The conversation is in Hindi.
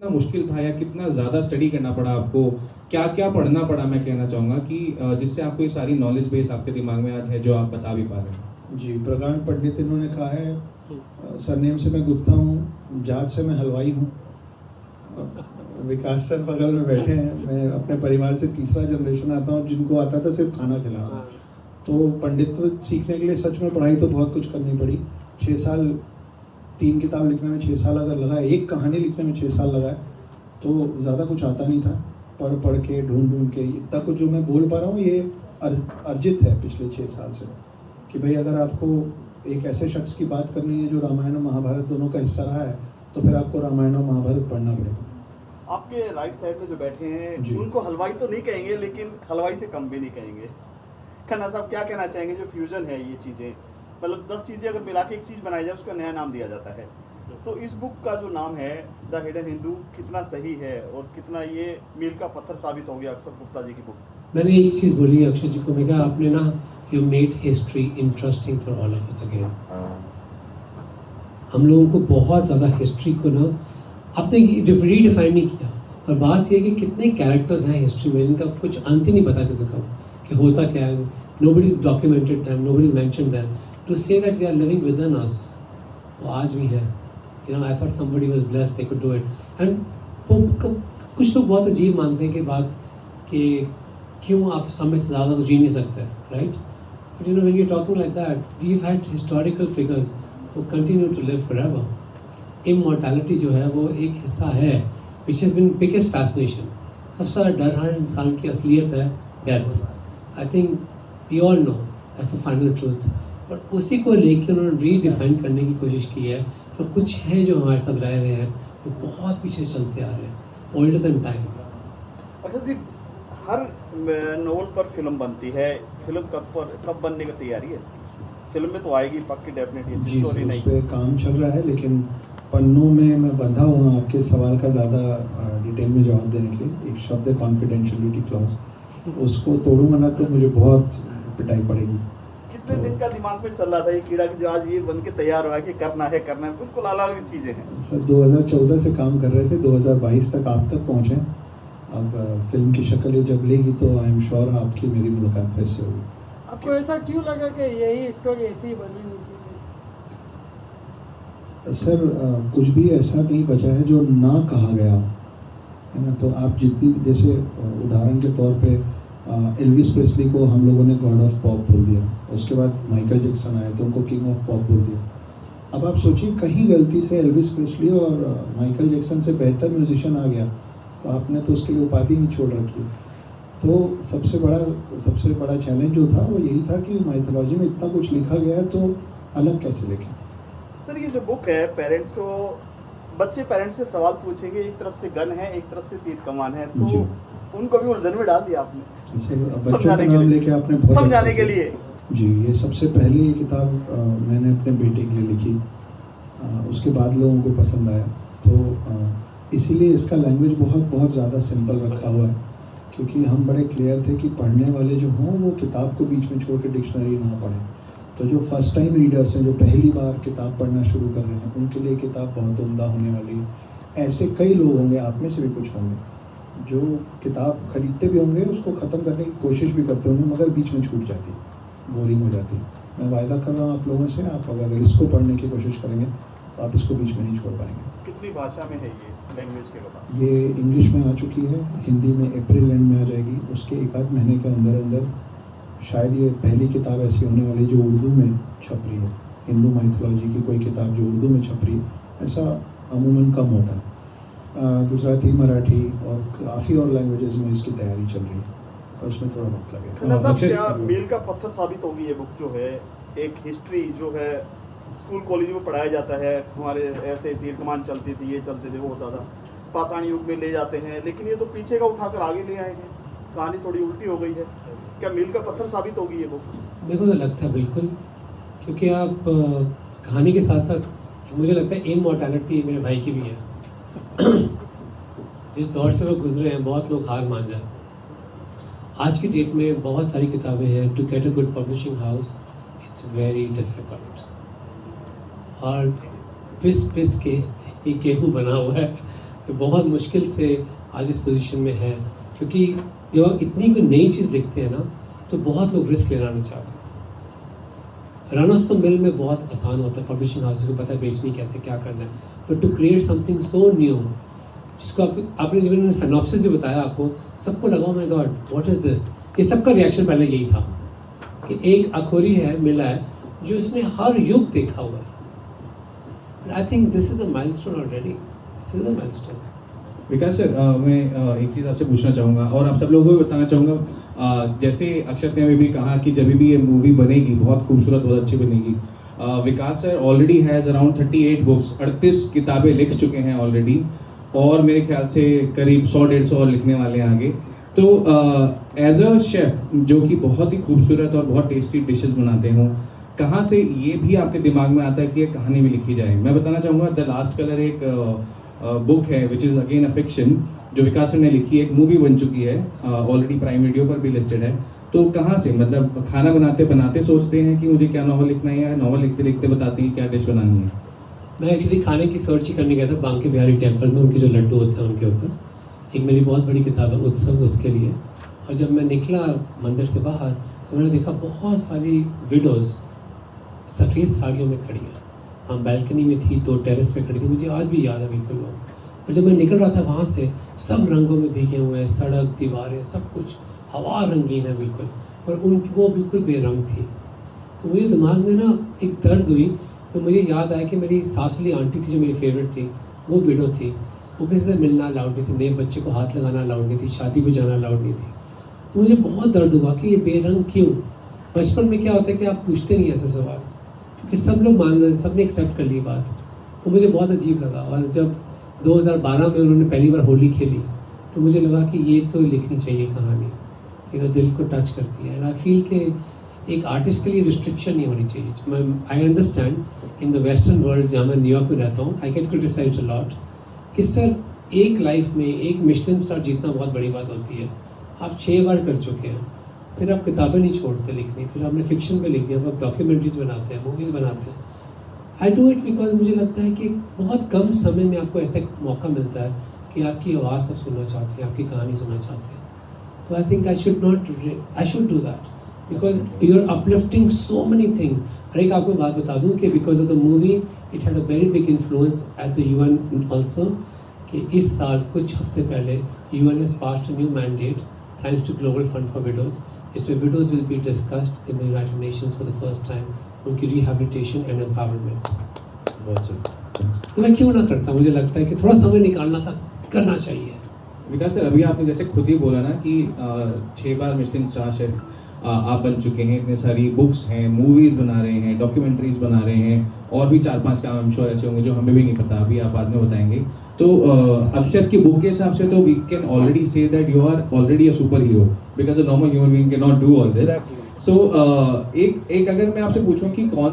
कितना मुश्किल था या कितना ज़्यादा स्टडी करना पड़ा आपको, क्या क्या पढ़ना पड़ा, मैं कहना चाहूँगा कि जिससे आपको ये सारी नॉलेज बेस आपके दिमाग में आज है जो आप बता भी पा रहे हैं? जी, प्रगाढ़ पंडित इन्होंने कहा है। सरनेम से मैं गुप्ता हूँ, जात से मैं हलवाई हूँ। विकास सर बगल में बैठे हैं। मैं अपने परिवार से तीसरा जनरेशन आता हूँ जिनको आता था सिर्फ खाना खिलाना। तो पंडित्व सीखने के लिए सच में पढ़ाई तो बहुत कुछ करनी पड़ी। 6 साल 3 किताब लिखने में 6 साल अगर लगा, एक कहानी लिखने में 6 साल लगा, तो ज़्यादा कुछ आता नहीं था। पढ़ के ढूंढ के इतना कुछ जो मैं बोल पा रहा हूँ ये अर्जित है पिछले 6 साल से। कि भाई अगर आपको एक ऐसे शख्स की बात करनी है जो रामायण और महाभारत दोनों का हिस्सा रहा है, तो फिर आपको रामायण और महाभारत पढ़ना पड़ेगा। आपके राइट साइड में जो बैठे जी। हैं उनको हलवाई तो नहीं कहेंगे, लेकिन हलवाई से कम भी नहीं कहेंगे। खन्ना साहब क्या कहना चाहेंगे, जो फ्यूजन है ये चीज़ें, मतलब 10 चीज़ें अगर मिला के एक चीज़ बनाई जाए उसका नया नाम दिया जाता है। तो इस बुक का जो नाम है द हिडन हिंदू कितना सही है और कितना ये मील का पत्थर साबित हो गया अक्षर गुप्ता जी की बुक? मैंने एक चीज़ बोली अक्षय जी को, मैं कहा आपने ना you made history interesting for all of us again. हम लोगों को बहुत ज़्यादा हिस्ट्री को ना आपने रीडिफाइन नहीं किया, पर बात यह है कि कितने कैरेक्टर्स हैं हिस्ट्री में जिनका कुछ अंत ही नहीं पता किसी को कि होता क्या है। Nobody is documented them, nobody is mentioned them, to say that they are living with in us, वो आज भी है। You know, I thought somebody was blessed they could do it. And कुछ लोग बहुत अजीब मानते हैं कि बात कि क्यों आप समय से ज़्यादा तो जी नहीं सकते, right? But you know when you are talking like that, we have had historical figures who continue to live forever. Immortality जो है वो एक हिस्सा है which has been biggest fascination. सबसे ज़्यादा डर है इंसान की असलियत है death. I think we all know that's the final truth. और उसी को लेकर उन्होंने रीडिफाइन करने की कोशिश की है। तो कुछ हैं जो हमारे साथ रह रहे हैं, वो बहुत पीछे चलते आ रहे हैं, older than time. अक्षर जी, हर नोवेल पर फिल्म बनती है, फिल्म कब बनने की तैयारी है इसकी? फिल्म में तो आएगी पक्की डेफिनेटली, जी स्टोरी सर, नहीं। उस पर काम चल रहा है, लेकिन पन्नों में मैं बंधा हुआ आपके सवाल का ज़्यादा डिटेल में जवाब देने के लिए। एक शब्द है कॉन्फिडेंशियलिटी क्लॉज, उसको तोड़ूंगा ना तो मुझे बहुत पिटाई पड़ेगी। कितने दिन का दिमाग में चल रहा था ये कीड़ा कि जो आज ये बन के तैयार हुआ है कि करना है बिल्कुल अलग चीज़ें हैं? सर 2014 से काम कर रहे थे, 2022 तक आप तक पहुँचे। अब फिल्म की शक्ल ये जब लेगी तो आई एम श्योर आपकी मेरी मुलाकात फिर से होगी। आपको ऐसा क्यों लगा कि यही स्टोरी ऐसी ही बननी चाहिए? सर कुछ भी ऐसा नहीं बचा है जो ना कहा गया हो, है ना? तो आप जितनी, जैसे उदाहरण के तौर पे एल्विस प्रेस्ली को हम लोगों ने गॉड ऑफ पॉप बोल दिया, उसके बाद माइकल जैक्सन आए तो उनको किंग ऑफ पॉप बोल दिया। अब आप सोचिए कहीं गलती से एल्विस प्रेस्ली और माइकल जैक्सन से बेहतर म्यूजिशियन आ गया तो आपने तो उसके लिए उपाधि नहीं छोड़ रखी। तो सबसे बड़ा चैलेंज जो था वो यही था कि माइथोलॉजी में इतना कुछ लिखा गया है तो अलग कैसे लिखें। सर ये जो बुक है, बच्चे पेरेंट्स से सवाल पूछेंगे, एक तरफ से गन है एक तरफ से तीर कमान है, तो उनको भी उलझन में डाल दिया आपने। सर बच्चों का नाम लेके आपने बहुत समझाने के लिए। जी, ये सबसे पहले ये किताब मैंने अपने बेटे के लिए लिखी, उसके बाद लोगों को पसंद आया, तो इसीलिए इसका लैंग्वेज बहुत ज़्यादा सिंपल रखा हुआ है, क्योंकि हम बड़े क्लियर थे कि पढ़ने वाले जो हों वो किताब को बीच में छोड़ के डिक्शनरी ना पढ़ें। तो जो फर्स्ट टाइम रीडर्स हैं, जो पहली बार किताब पढ़ना शुरू कर रहे हैं, उनके लिए किताब बहुत उम्दा होने वाली है। ऐसे कई लोग होंगे, आप में से भी कुछ होंगे, जो किताब खरीदते भी होंगे, उसको ख़त्म करने की कोशिश भी करते होंगे, मगर बीच में छूट जाती, बोरिंग हो जाती। मैं वायदा कर रहा हूँ आप लोगों से, आप अगर इसको पढ़ने की कोशिश करेंगे तो आप इसको बीच में नहीं छोड़ पाएंगे। कितनी भाषा में है ये, लैंग्वेज के बता? ये इंग्लिश में आ चुकी है, हिंदी में अप्रैल एंड में आ जाएगी, उसके एक आध महीने के अंदर शायद ये पहली किताब ऐसी होने वाली जो उर्दू में छप रही है। हिंदू माइथोलॉजी की कोई किताब जो उर्दू में छप रही है, ऐसा अमूमन कम होता है। गुजराती, मराठी और काफ़ी और लैंग्वेजेस में इसकी तैयारी चल रही है, और उसमें थोड़ा वक्त लगेगा। क्या मील का पत्थर साबित होगी ये बुक जो है? एक हिस्ट्री जो है स्कूल कॉलेज में पढ़ाया जाता है, हमारे ऐसे तीर कमान चलती थी, ये चलते थे, वो होता था, पाषाण युग में ले जाते हैं, लेकिन ये तो पीछे का उठाकर आगे ले आए हैं, कहानी थोड़ी उल्टी हो गई है। क्या मील का पत्थर साबित होगी ये बुक? मेरे को तो लगता है बिल्कुल, क्योंकि आप कहानी के साथ साथ मुझे लगता है इमॉर्टैलिटी मेरे भाई की भी है। जिस दौर से लोग गुजरे हैं, बहुत लोग हार मान जाए। आज की डेट में बहुत सारी किताबें हैं, to get a good publishing house it's very difficult, और पिस के ये गेहूँ बना हुआ है, कि बहुत मुश्किल से आज इस पोजीशन में है, क्योंकि जब आप इतनी कोई नई चीज़ लिखते हैं ना तो बहुत लोग रिस्क लेना नहीं चाहते। रन ऑफ द मिल में बहुत आसान होता है, पब्लिशिंग हाउस को पता है बेचनी कैसे क्या करना है, but to create something so new जिसको आपने जब मैंने सिनॉप्सिस जो बताया आपको, सबको लगा my God what is this. ये सबका रिएक्शन पहले यही था कि एक अखोरी है मिला है जो इसने हर युग देखा हुआ है। I think this is a milestone already, this is a milestone. Vikas sir, मैं एक चीज़ आपसे पूछना चाहूँगा और आप सब लोगों को बताना चाहूँगा, जैसे अक्षत ने अभी भी कहा कि जब भी ये मूवी बनेगी बहुत खूबसूरत बहुत अच्छी बनेगी। Vikas sir already has around 38 books, 38 किताबें लिख चुके हैं ऑलरेडी, और मेरे ख्याल से करीब 100-150 और लिखने वाले हैं आगे। तो एज अ शेफ़ जो कि बहुत ही खूबसूरत और बहुत टेस्टी डिशेस बनाते हों, कहाँ से ये भी आपके दिमाग में आता है कि ये कहानी भी लिखी जाए? मैं बताना चाहूँगा द लास्ट कलर एक बुक है which is again a fiction, जो विकास सर ने लिखी है, एक मूवी बन चुकी है, ऑलरेडी प्राइम वीडियो पर भी लिस्टेड है। तो कहाँ से, मतलब खाना बनाते बनाते सोचते हैं कि मुझे क्या नॉवल लिखना है, या नॉवल लिखते लिखते बताते हैं क्या डिश बनानी है? मैं एक्चुअली खाने की सर्च ही करने गया था बांके बिहारी टेम्पल में, उनके जो लड्डू होते हैं उनके ऊपर। एक मेरी बहुत बड़ी किताब है उत्सव उसके लिए, और जब मैं निकला मंदिर से बाहर तो मैंने देखा बहुत सारी विडोज़ सफ़ेद साड़ियों में खड़ी हैं। हम बैल्कनी में थी, 2 टेरेस पे खड़ी थी, मुझे आज भी याद है बिल्कुल वो। और जब मैं निकल रहा था वहाँ से, सब रंगों में भीगे हुए हैं, सड़क दीवारें सब कुछ, हवा रंगीन है बिल्कुल, पर उनकी वो बिल्कुल बेरंग थी। तो मुझे दिमाग में ना एक दर्द हुई, तो मुझे याद आया कि मेरी साथ वाली आंटी थी जो मेरी फेवरेट थी, वो विडो थी, वो किसी से मिलना अलाउड नहीं थी, नए बच्चे को हाथ लगाना अलाउड नहीं थी, शादी पे जाना अलाउड नहीं थी। तो मुझे बहुत दर्द हुआ कि ये बेरंग क्यों। बचपन में क्या होता है कि आप पूछते नहीं ऐसे सवाल, क्योंकि सब लोग मान लेते, सब ने एक्सेप्ट कर ली बात। तो मुझे बहुत अजीब लगा, और जब 2012 में उन्होंने पहली बार होली खेली तो मुझे लगा कि ये तो लिखनी चाहिए कहानी, ये तो दिल को टच करती है। एंड आई फील कि एक आर्टिस्ट के लिए रिस्ट्रिक्शन नहीं होनी चाहिए। I understand in the western world, जहाँ मैं न्यूयॉर्क में रहता हूँ, I get criticised a lot कि सर एक लाइफ में एक मिशेलिन स्टार जीतना बहुत बड़ी बात होती है, आप 6 बार कर चुके हैं, फिर आप किताबें नहीं छोड़ते लिखनी, फिर आपने फिक्शन पे लिख दिया, आप डॉक्यूमेंट्रीज बनाते हैं, मूवीज़ बनाते हैं। आई डू इट बिकॉज मुझे लगता है कि बहुत कम समय में आपको ऐसा मौका मिलता है कि आपकी आवाज़ सब सुनना चाहते हैं, आपकी कहानी सुनना चाहते हैं। तो I think I should do that because you are uplifting so many things. और एक आपको बात बता दूँ कि because of the movie it had a very big influence at the UN also, कि इस साल कुछ हफ्ते पहले UN has passed a new mandate thanks to Global Fund for Widows, इसमें widows will be discussed in the United Nations for the first time, उनकी rehabilitation and empowerment। तो मैं क्यों ना करता, मुझे लगता है कि थोड़ा समय निकालना था, करना चाहिए। विकास सर, अभी आपने जैसे खुद ही बोला ना कि 6 बार मिशेलिन स्टार शेफ आप बन चुके हैं, इतने सारी बुक्स हैं, मूवीज़ बना रहे हैं, डॉक्यूमेंट्रीज बना रहे हैं, और भी 4-5 काम आई एम श्योर ऐसे होंगे जो हमें भी नहीं पता, अभी आप बाद में बताएंगे। तो अक्षत की बुक के हिसाब से तो we can already say that you are already a super hero, because a normal human being can not do all this. So एक अगर मैं आपसे पूछूं कि कौन